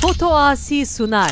Foto Asi sunar.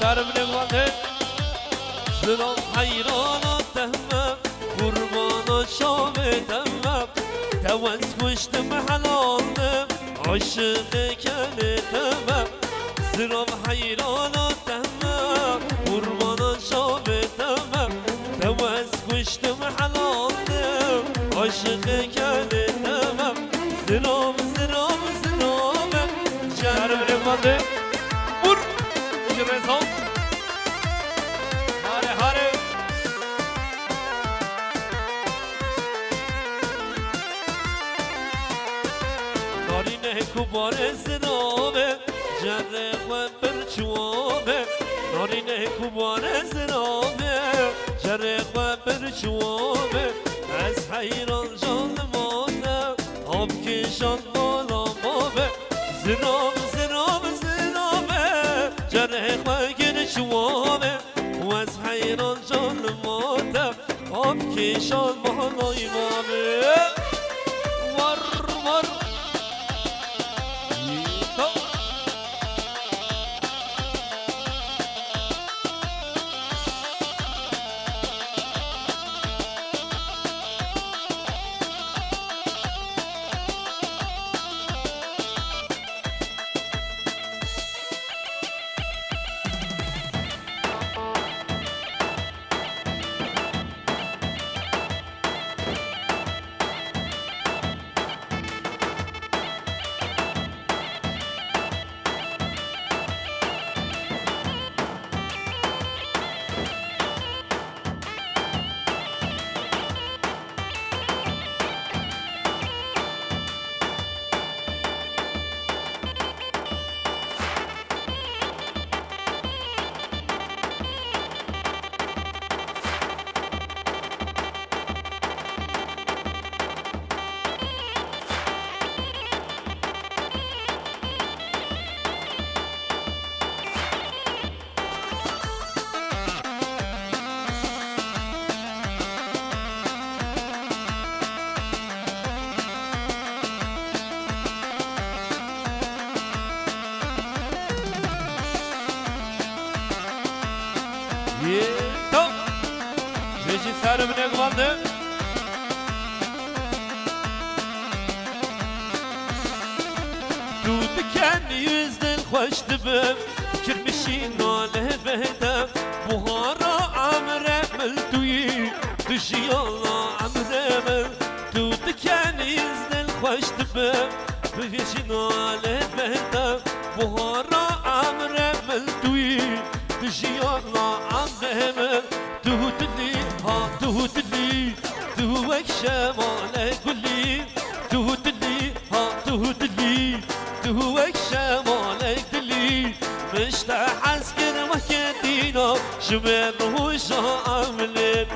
سر بنگوانده سلام حیراناتم قربان شامتم توز کشتم حلالم عاشق کنتم سلام حیراناتم قربان شامتم توز کشتم حلالم عاشق کنتم سلام سلام سلام سر بنگوانده بور رزان هاره هاره نارینه کبار زنابه جره خواه برچوابه نارینه کبار زنابه جره خواه برچوابه از حیران جان مانه آب کشان بالا بابه زناب زناب زنابه جره خواه گرچوابه و از حیران جان مانه آب کشان بالای بابه ور ور سر بنگوانده تو دکنی yüz دل خوش دبم کرمشی ناله بهدم بوهارا عمره ملتوی دشی الله عمره مل تو دکنی yüz دل خوش دبم بهشی ناله بهدم بوهارا عمره ملتوی دشی الله عمره مل تهدلي ها تهدلي تهوك شمالة كلي تهدلي ها تهدلي تهوك شمالة كلي مش تحسكر وكدينا شمال روشا عملت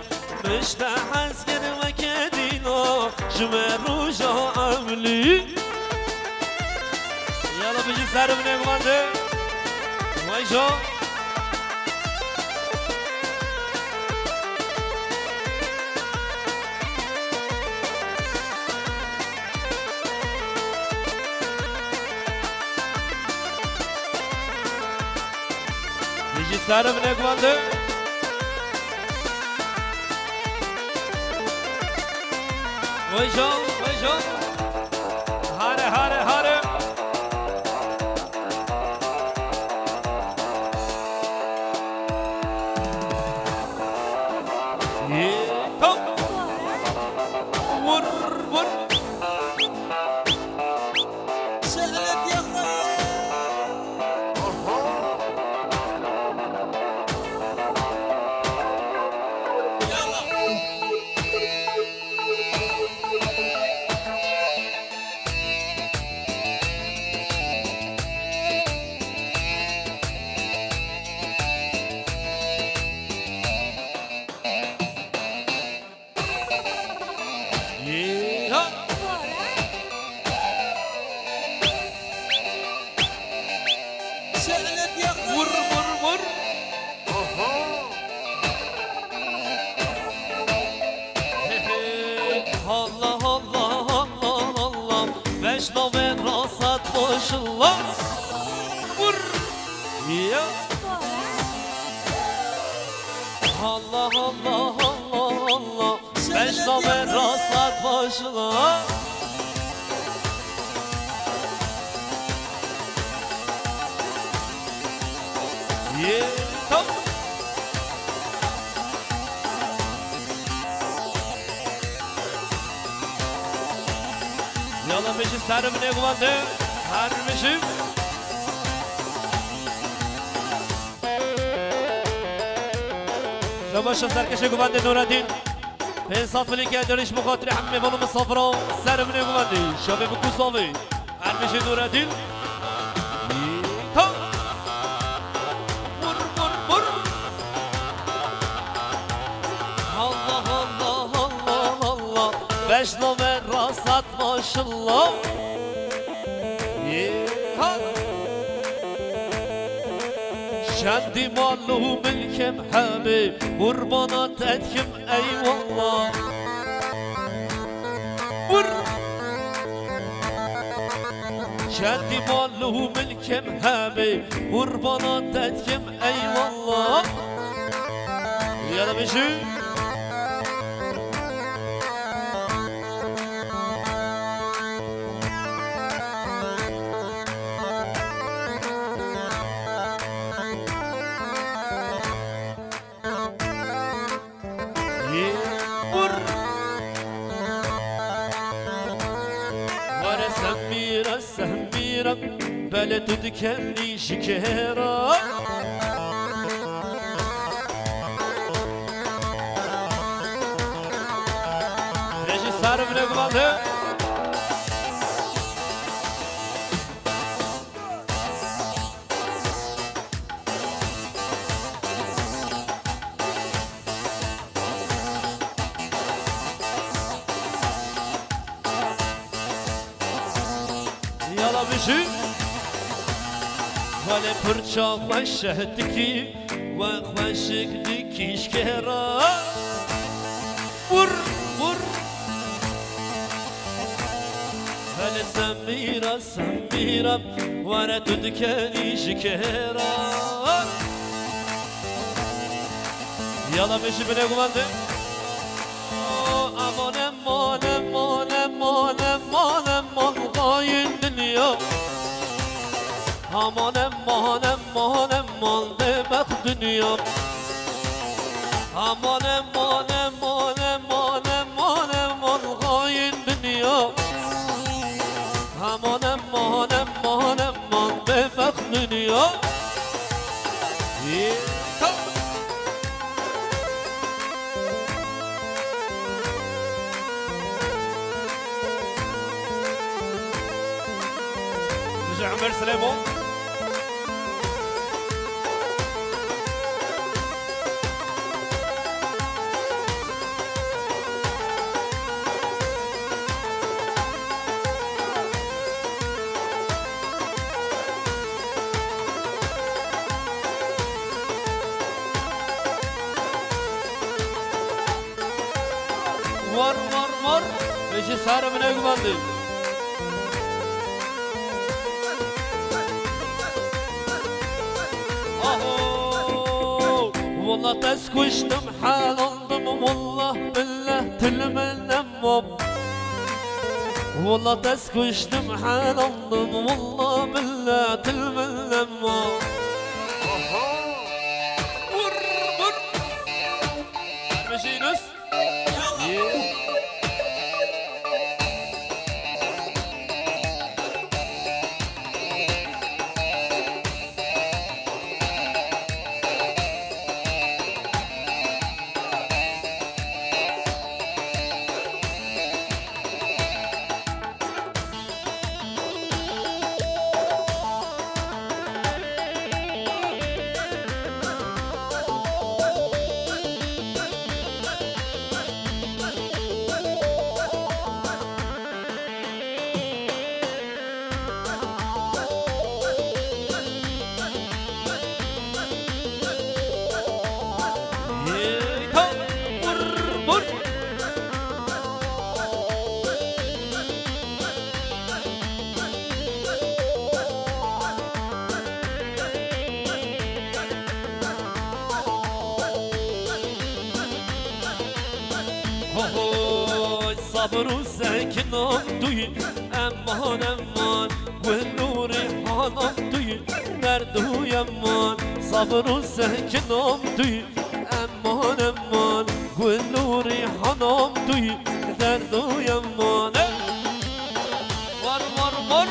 مش تحسكر وكدينا شمال روشا عملت يلا بيجي سر بنقوانده ويشو سر بنگوانده ویشو ویشو هاره هاره هاره ور ور Allah Allah Allah Allah Beşlame rasat başla Tamam Yalla meşi sarımne kuvandı Her meşim Şabaşa sarkaşı kuvandı Nuradin Pensat filike dönüş mukatri hammi balımı safra Sarımne kuvandı Şabi bu kusavi Her meşi Nuradin Tamam Allah Allah Allah Allah Beşlame rasat maşallah Şendi malluhu milkem habib Kurbanat etkim eyvallah Şendi malluhu milkem habib Kurbanat etkim eyvallah Ya da bir şey بلا تذكرني شكرا رجي صار من قبله يلا بشي ولی پرچا خوشه دکی و خوشک دکیش کرا بر ولی سمیرا ولی تو دکنیش کرا یالا بشی بله گوانده امان غاین دنیا Aman demek dünya Aman gayin dünya Aman demek dünya Ömer Süleyman Var Beşi sarı mı ne güvendi والله تسكشتم حال انضم والله بالله تلملمم والله تسكشتم حال انضم والله بالله تلملمم ماشي نص صبر و سکنم توی امان امان گل و ریحانم توی دردوی امان صبر و سکنم توی امان امان گل و ریحانم توی دردوی امان وار وار وار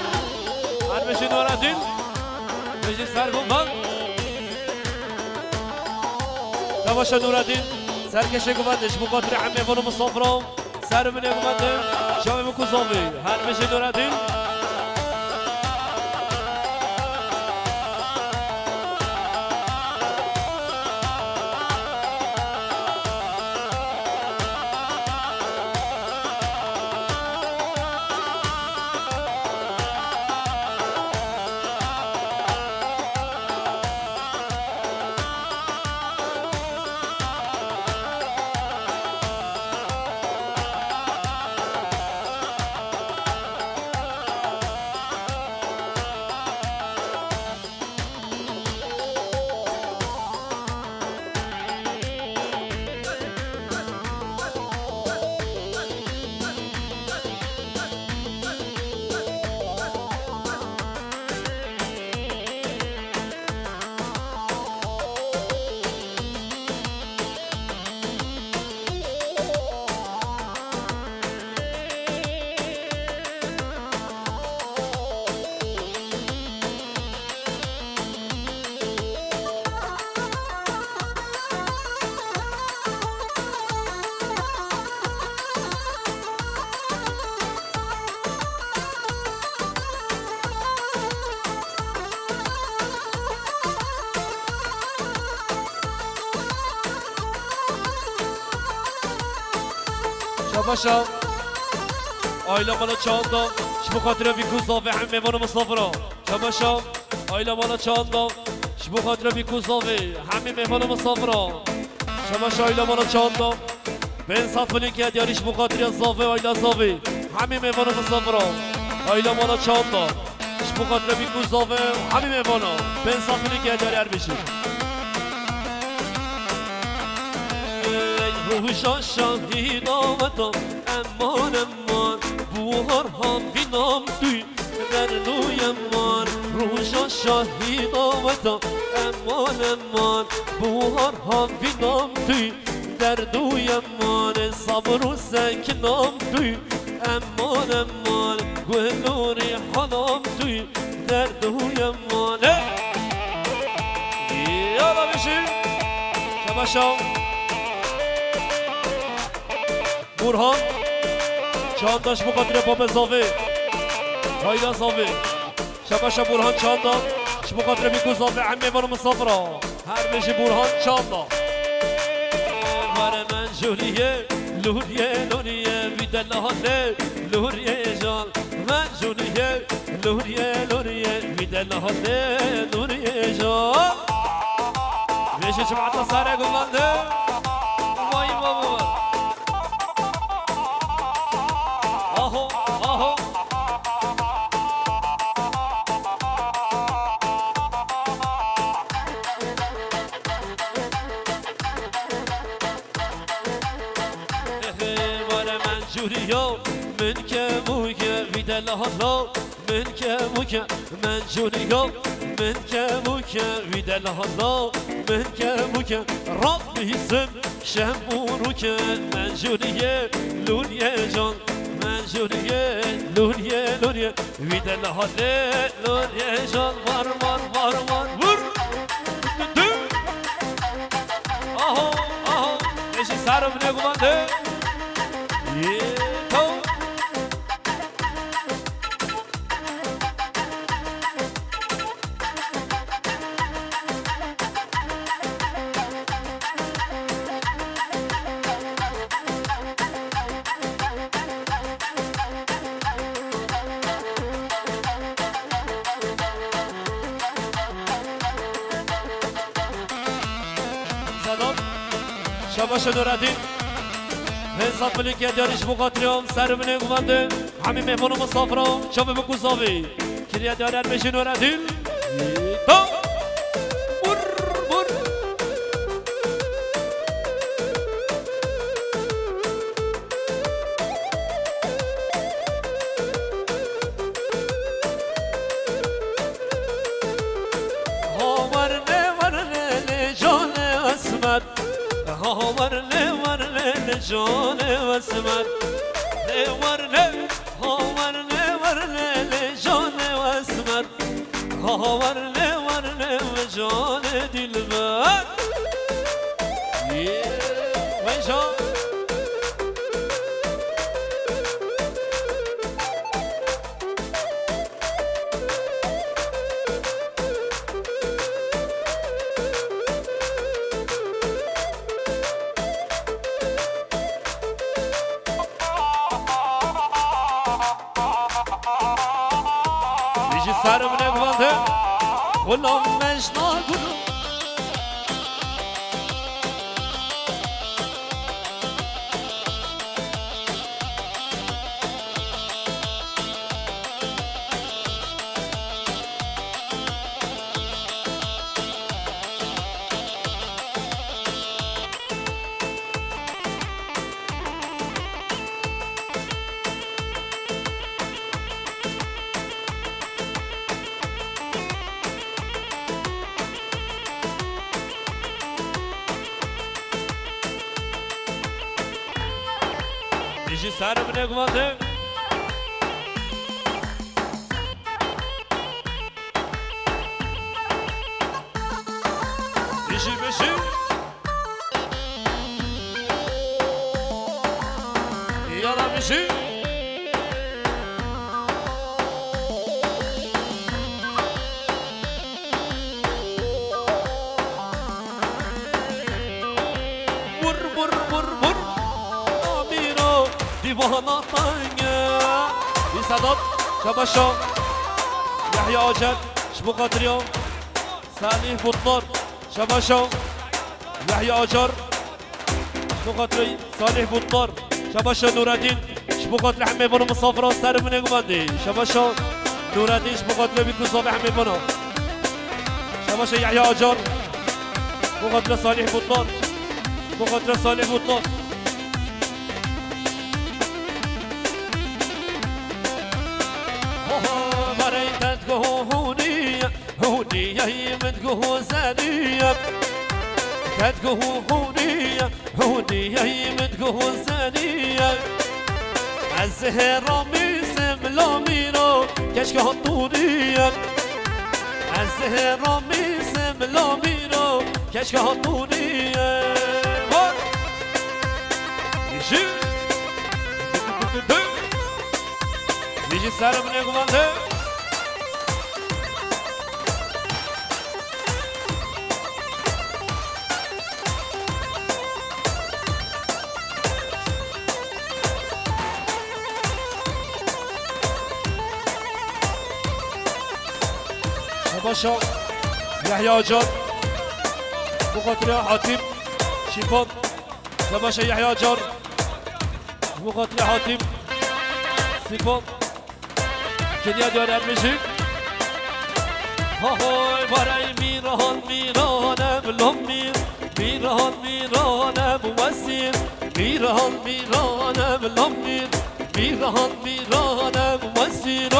هر بشی نورالدین بشی سرگنبان نباشه نورالدین سرکشه گوندش بخاطر عمه بانو مصافرام سر منه گونده شامه بکوزاوی هر بشه نورالدین باشا آیلا مالا چاندم شبو خاطر بیکوزاوی همه مانو مسافرا باشا آیلا مالا چاندم شبو خاطر بیکوزاوی همه مهمانو مسافرا باشا آیلا مالا چاندم بین سطفلی که دیاریش بخاطر زاوی آیلا زاوی همه مهمانو مسافرا آیلا مالا چاندم شبو خاطر بیکوزاوی همه مهمانو بین سطفلی که دیاری هر بشی روشا شاهید آمدم امان امان بوهر هم بینام توی دردوی امان روشا شاهید آمدم امان امان بوهر هم بینام توی دردوی امان صبر و سکنام توی امان امان گل و ریحانم توی دردوی امان یالا بشیم شباشا برهان چانداش بخاطر باب زاوی هایلا زاوی شباشا برهان چاندا بخاطر بیکو زاوی عمه بانو مسافرا هر بشی برهان چاندا بار من جولیه لوریه لوریه بیدل حاله لوریه جان من جولیه لوریه لوریه بیدل حاله لوریه جان بشی جمعتا ساره گلنده وای بابا آهو آهو جوریا من که موکه ویدل حالا من که موکه من جوریا من که موکه ویدل حالا من که موکه رب بیسم شمبورو که من جوریه لوریه جان من جوریه لوریه لوریه ویدل حالا لوریه جان وار وار وار وار ور آهو آهو ایشی سرم نگوانده شباش نورالدین حساب ملی که دیارش مقاطرم سر منه گوانده همین مهمانو مسافرم شبه بکوزاوی کلیه دیارر بشی نورالدین تا بر بر ورله ورله لجانه واسمر ورله ورله ورله لجانه واسمر ورله ورله وجانه دلبر وجان سرم نگوانده غلام مجنا گلو Dici sarım ne kumandı? Dici beşi Yara beşi دیوانه تنگه بی صدات شباشا یحیی آجر شبو قدریان صالح بطنار شباشا یحیی آجر شبو قدری صالح بطنار شباشا نورالدین شبو قدر همه بانو مسافران سر منه گمانده شباشا نورالدین شبو قدر بیکوزاوه همه بانو شباشا یحیی آجر شبو قدر صالح بطنار شبو قدر صالح بطنار هونية متقوه زانية تتقوه هونية متقوه زانية الزهرة ميسم لاميرو كشك هطونية الزهرة ميسم لاميرو كشك هطونية يجي يجي سارة من يقوانده باشا يحيى آجر مقاتل حاتم شيفان باشا يحيى آجر مقاتل حاتم سيفان كنيا دور المجيب هاي برای میرانم لامیر میرانم وسیر میرانم لامیر میرانم وسیر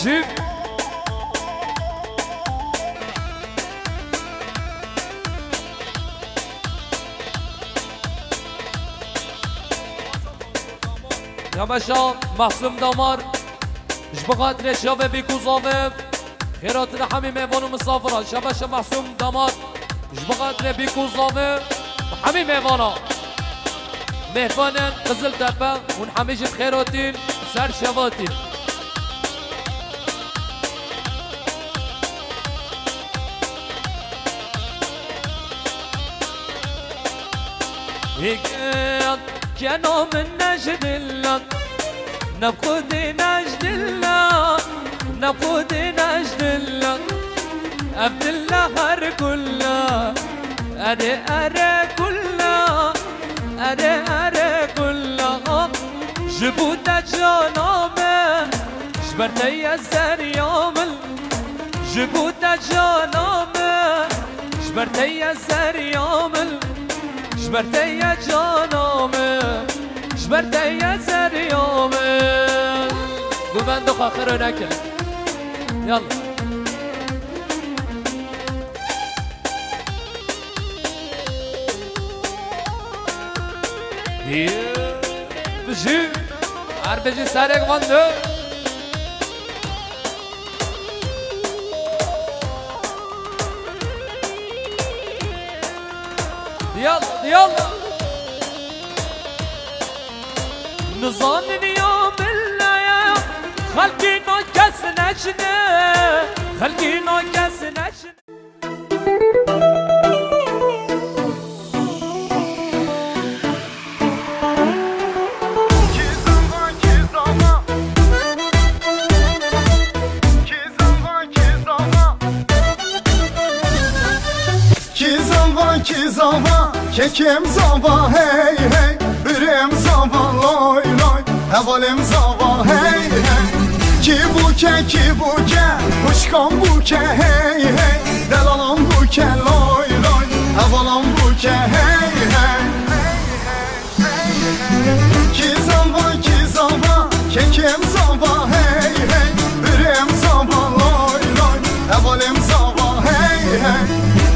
جيب يا باشا محسوم دمار اش بقدر شافه بيكوزاوه خيراتنا حمي ميوان ومسافرة يا باشا محسوم دمار اش بقدر بيكوزاوه حمي ميوانا مهفانن قزل تپه ونحميش بخيراتين سر شواتين هيك كانوا من نجد الله نبخد نجد الله نبخد نجد الله عبد الله هر كله أري أري كله أري أري كله جبوت جانامه جبرتي الزريامل جبوت جانامه جبرتي الزريامل جبرتي جانامه جبرتي زريامل ببندق آخر نكل يلا بجي عربجي سارق واندو يلا يلا نظام اليوم بالله خلقينا كاس نجنة خلقينا كاس نجنة Zava, kekim zava, hey hey, birim zava, loy loy, hevalim zava, hey hey. Ki buke, kuşkan buke, hey hey, delalam buke, loy loy, hevalam buke, hey hey. Ki zava, kekim zava, hey hey, birim zava, loy loy, hevalim zava, hey hey.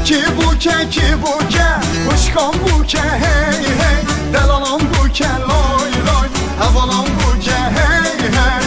Ki buke, kuşkan buke, hey hey, delalam buke, loy loy, havalam buke, hey hey.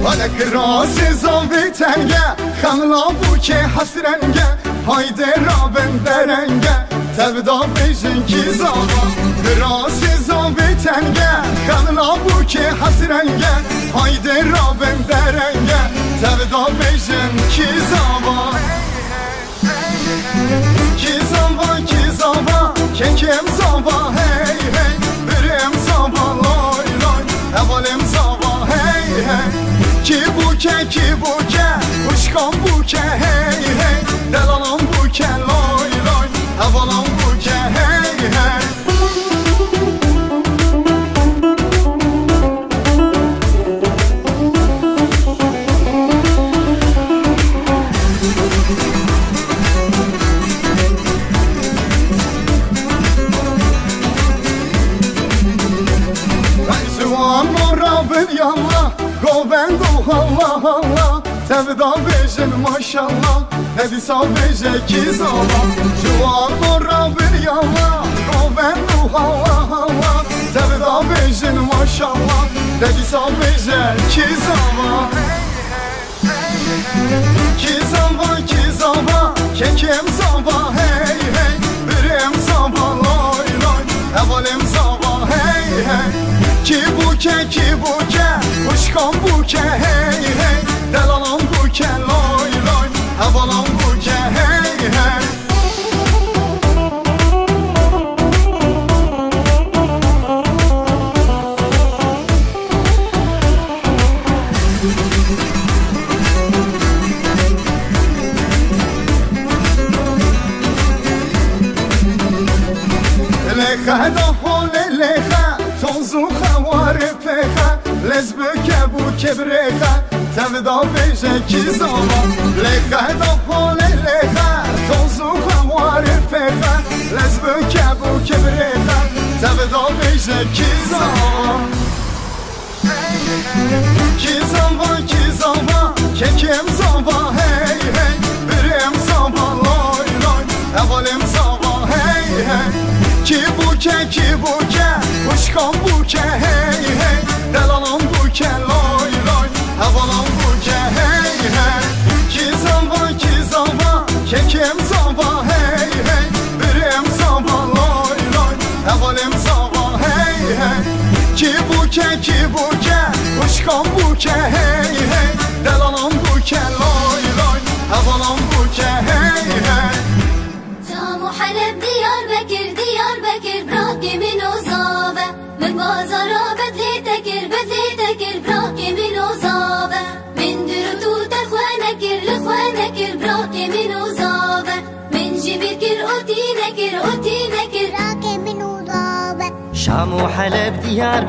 Hadi krasi zavitenge, xanla buke hasrenge, haydi rabem derenge, tevda bejin ki zava. Krasi zavitenge, xanla buke hasrenge, haydi rabem derenge, tevda bejin ki zava. Ki zava, kekim zava, hey hey, birim zava, loy loy, hevalim zava, hey hey. Ki buke, kuşkan buke, hey hey, delalam buke, loy loy, havalam buke, hey hey. Zuan morabın yallah, govendo Allah Allah, tevda bejin maşallah, hedisa beje ki zava. Zuan morabın yallah, govendo Allah Allah, tevda bejin maşallah, hedisa beje ki zava. Ki zava, kekim zava, hey hey, birim zava, loy loy, hevalim zava, hey hey. Ki buke, kuşkan buke, hey hey, delalam buke, loy loy, havalam buke, hey hey. Lecha da hole lecha, tozu خوار پخه لزبک بوکه برخه تبدا بیشه کی زمان لخه دا پاله لخه توزو خوار فخه لز بوکه برخه تبدا بیشه کی زمان کی زمان که کم زمان هی هی برم زمان لای لای اولم زمان هی هی کی بوکه اشکام بوکه هی هی دلالم بوکه لای لای اولم بوکه هی هی کی زمان که کم زمان هی هی برم زمان لای لای اولم زمان هی هی کی بوکه اشکام بوکه هی هی دلالم بوکه لای لای اولم بوکه هی هی شام و حلب ديار بكر براكي من وصابة من بازارا بدلي تكر براكي من وصابة من دروتو تخوانكر لخوانكر براكي من وصابة من جبكر اوتي نكر براكي من وصابة شام و حلب ديار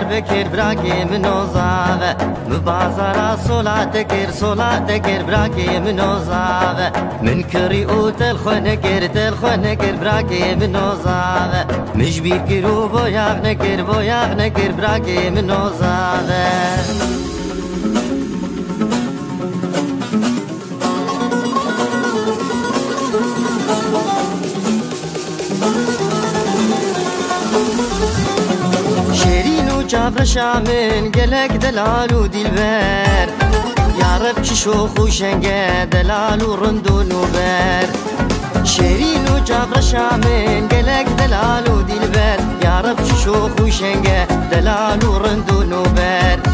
بكر براكي من وصابة ببازارا صلاتكر براكي من وصابة من كريوت الخنكر براكي من وصابة مجبير كرو بوياغ نكر براكي من وصابة جابر شامن قلق دلال ودلبر يا رب شوخ وشنقه دلال ورندون وبر شيرين وجابر شامن قلق دلال ودلبر يا رب شوخ وشنقه دلال ورندون وبر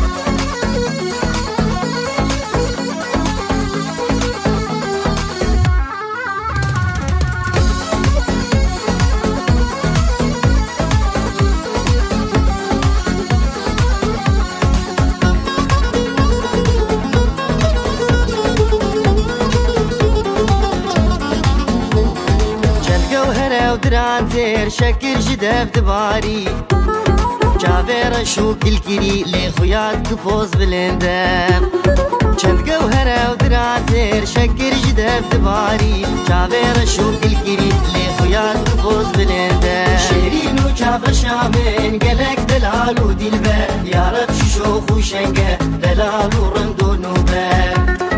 درانتر شكر جدف دباري جابر شو كل كري لي خويات كبوز بلندم چند جوهره ودرانتر شكر جدف دباري جابر شو كل كري لي خويات كبوز بلندم شيرين وجابر شامن قلق دلال ودلبر يا رب شوخ وشنقه دلال ورندون وبر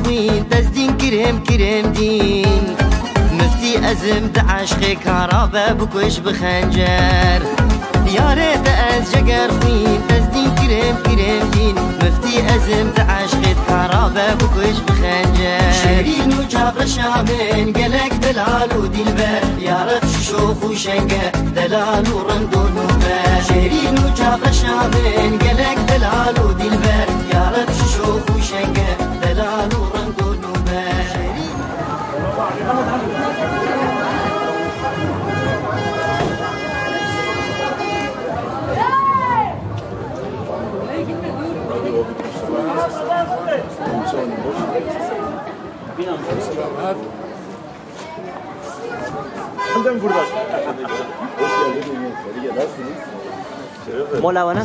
خوين تزدين كريم دين مفتي أزم تعشقي كهربا بكوش بخنجر يا ريت أزجر خوين تزدين كريم دين مفتي أزم تعشقي كهربا بكوش بخنجر شيرين وجابر شامن قلق دلال ودلبر يا رب شوخ وشنقه دلال ورندون وبر شيرين وجابر شامن قلق دلال ودلبر يا رب شوخ وشنقه دلال ورندون وبر Neden buradasın? Mola bana.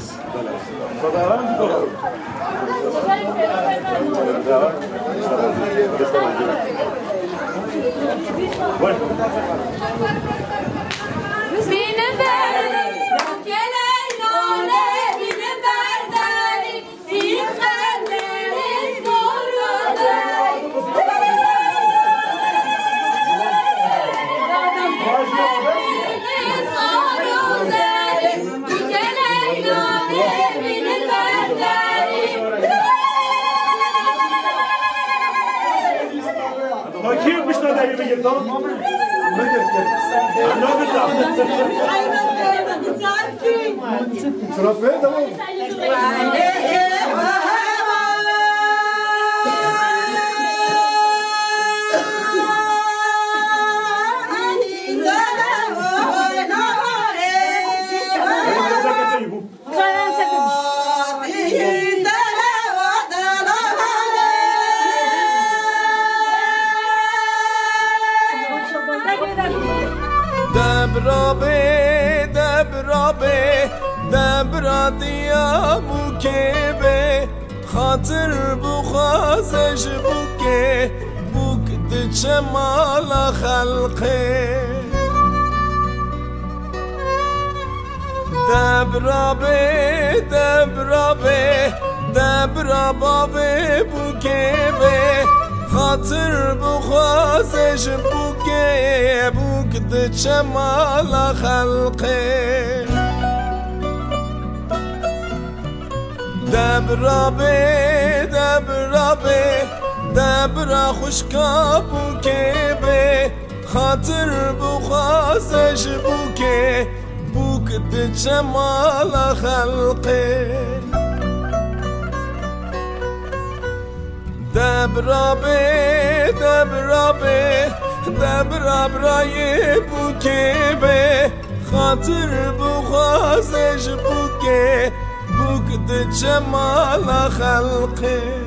دبرابه دبرابه دبرا دیا بوکه به خاطر بخوازش بوکه بوک دچه مال خلقه دبرابه دبرابه دبرا بابه بوکه به خاطر بخوازش بوکه بوک دچه مال خلقه دبرابه دبرابه دبرا خوشکا بوکه به خاطر بخوازش بوکه بوک دچه مال خلقه دبرابه دبرابه دبرا برای بوکه به خاطر بخوازش بوکه بوک دچه مال خلقه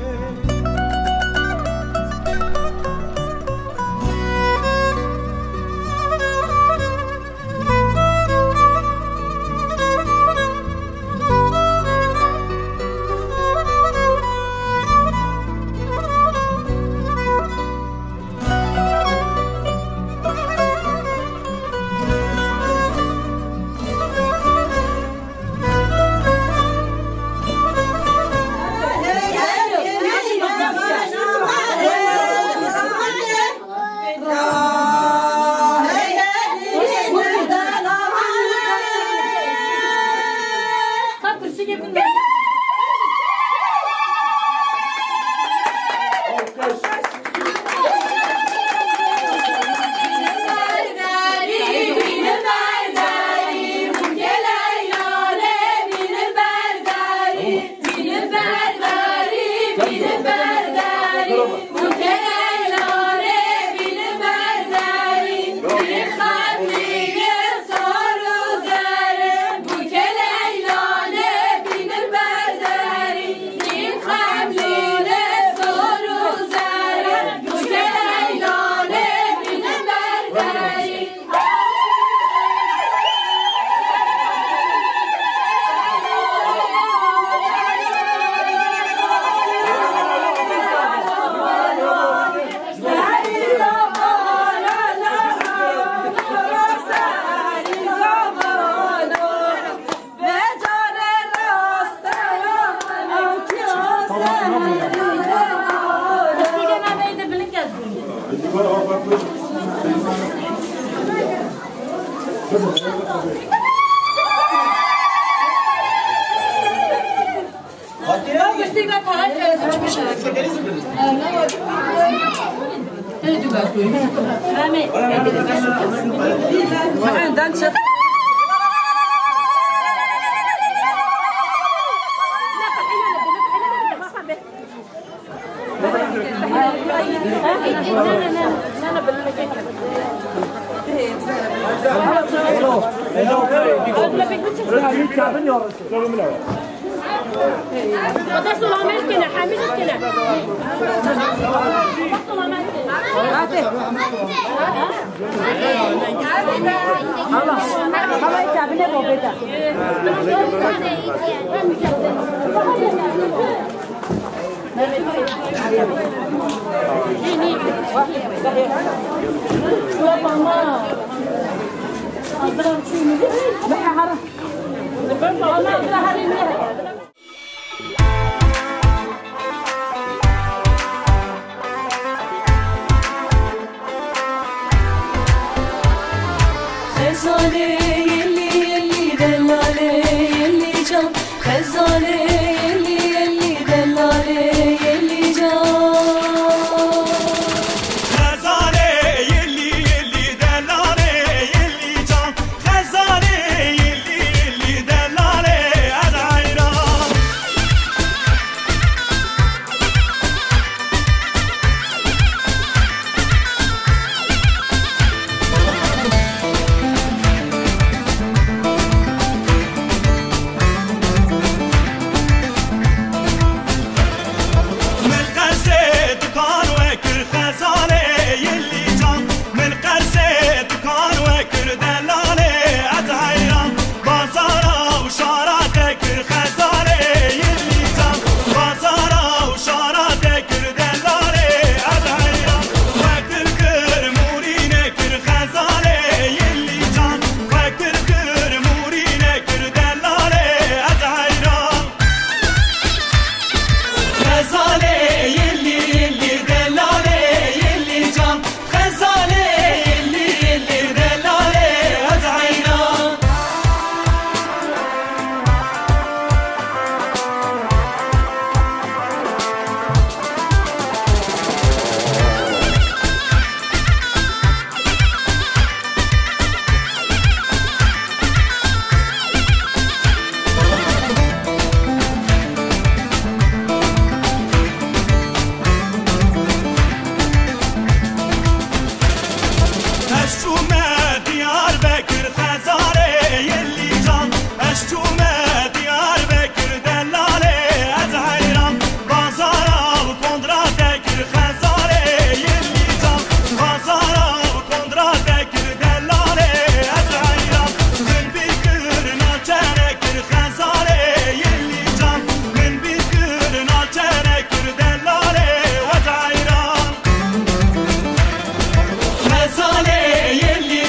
خزانه یلی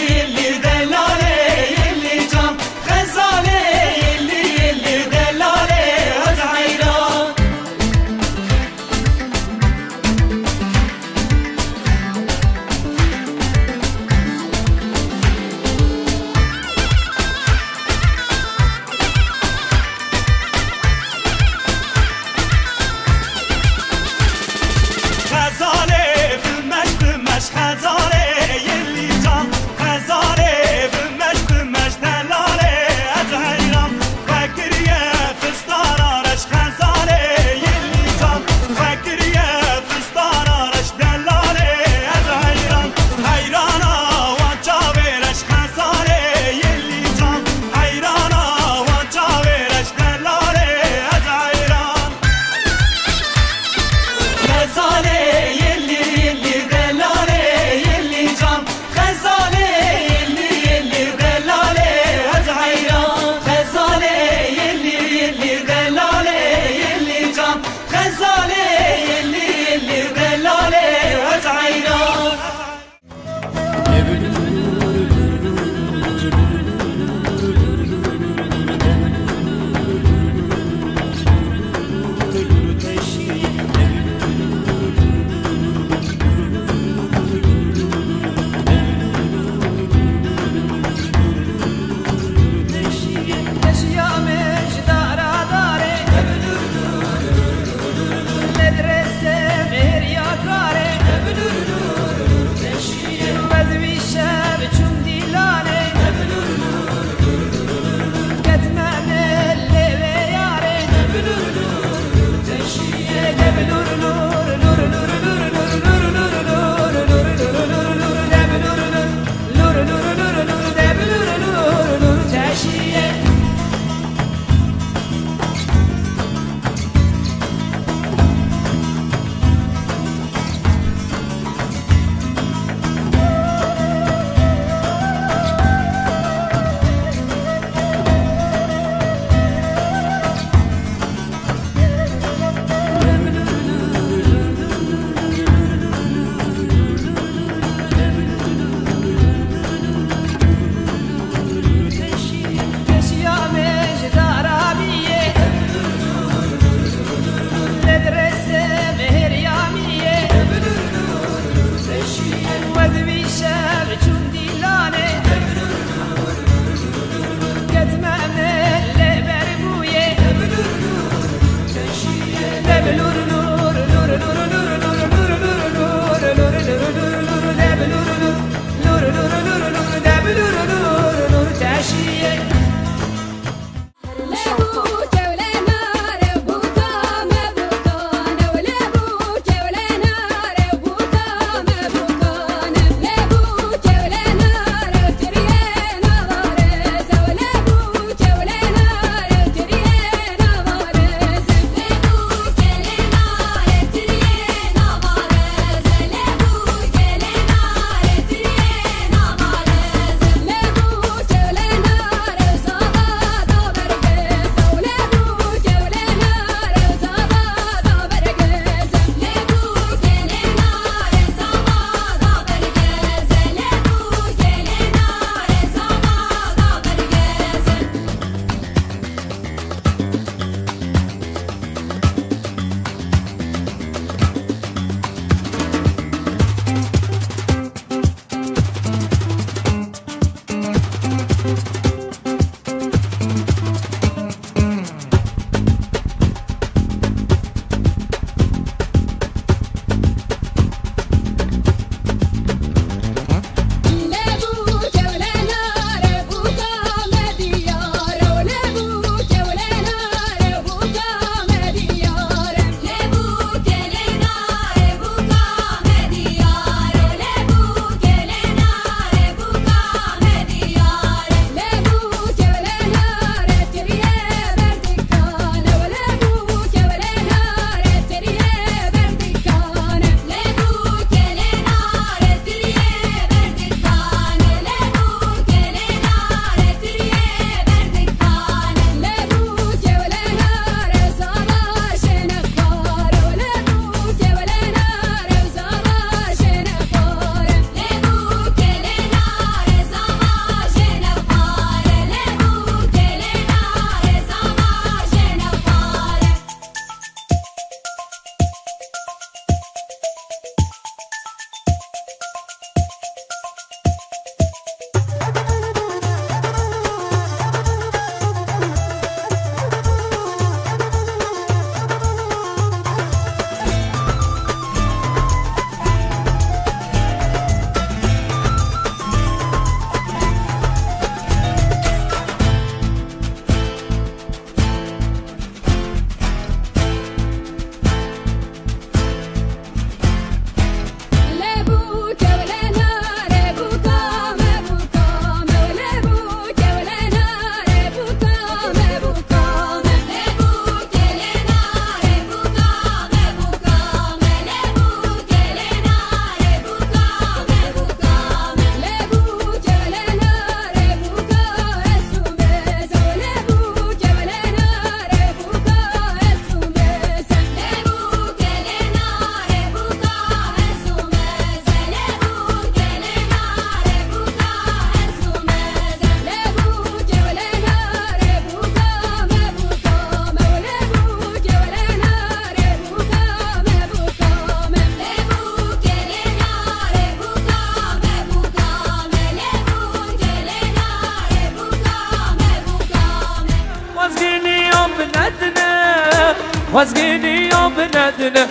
وزگینی یا بندنه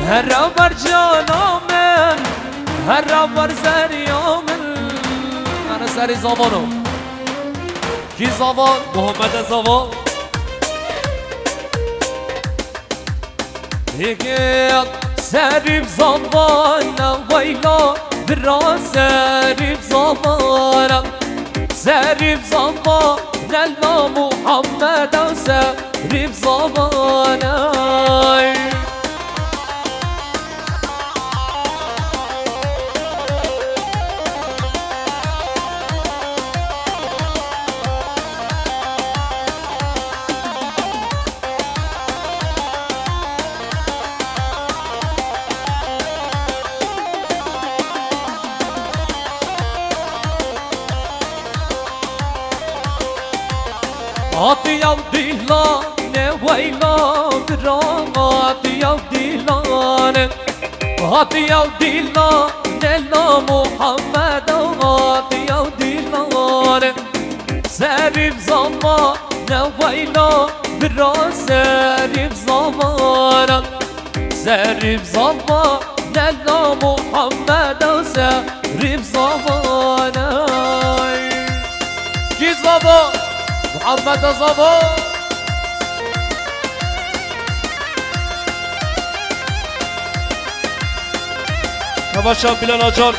هر را بر جانامن هر را بر زریامن انا سری زبانو کی زبان؟ محمد زبان هیگه سریب زبانم ویلا درا سریب زبانم سریب زبان لا محمد سریب زبانم آتیام دیلانه ویلا درام آتیام دیلانه آتیام دیلانه لا محمد آتیام دیلانه سریب زمان ویلا درا سریب زمان سریب زمان لا محمد سریب زمان کی زبان؟ محمد زبان نباشم بیلال آجار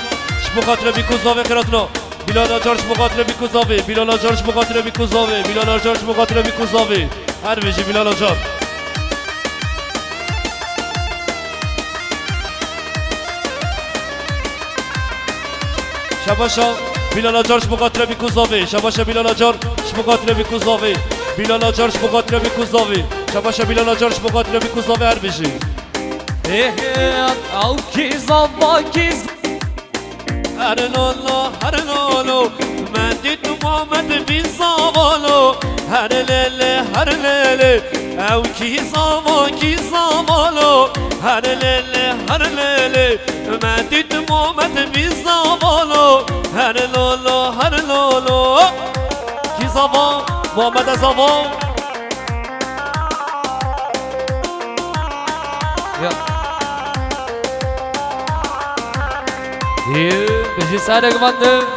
شما خاطر بیکوزاوه خیراتنا بیلال آجار شما خاطر بیکوزاوه بیلال آجار شما خاطر بیکوزاوه بیلال آجار شما خاطر بیکوزاوه هر ویژی بیلال آجار شباشم بیلال آجار شما خاطر بیکوزاوه شباشم بیلال آجار شما خاطر بیکوزاوه بیلال آجار شما خاطر بیکوزاوه شباشم بیلال آجار شما خاطر بیکوزاوه هر ویژی او کی زبا کیز هر لولو من دید محمد بی زبالو هر لیله او کی زبالو هر لیله من دید محمد بی زبالو هر لولو کی زبا محمد زبا بجی سرک بنده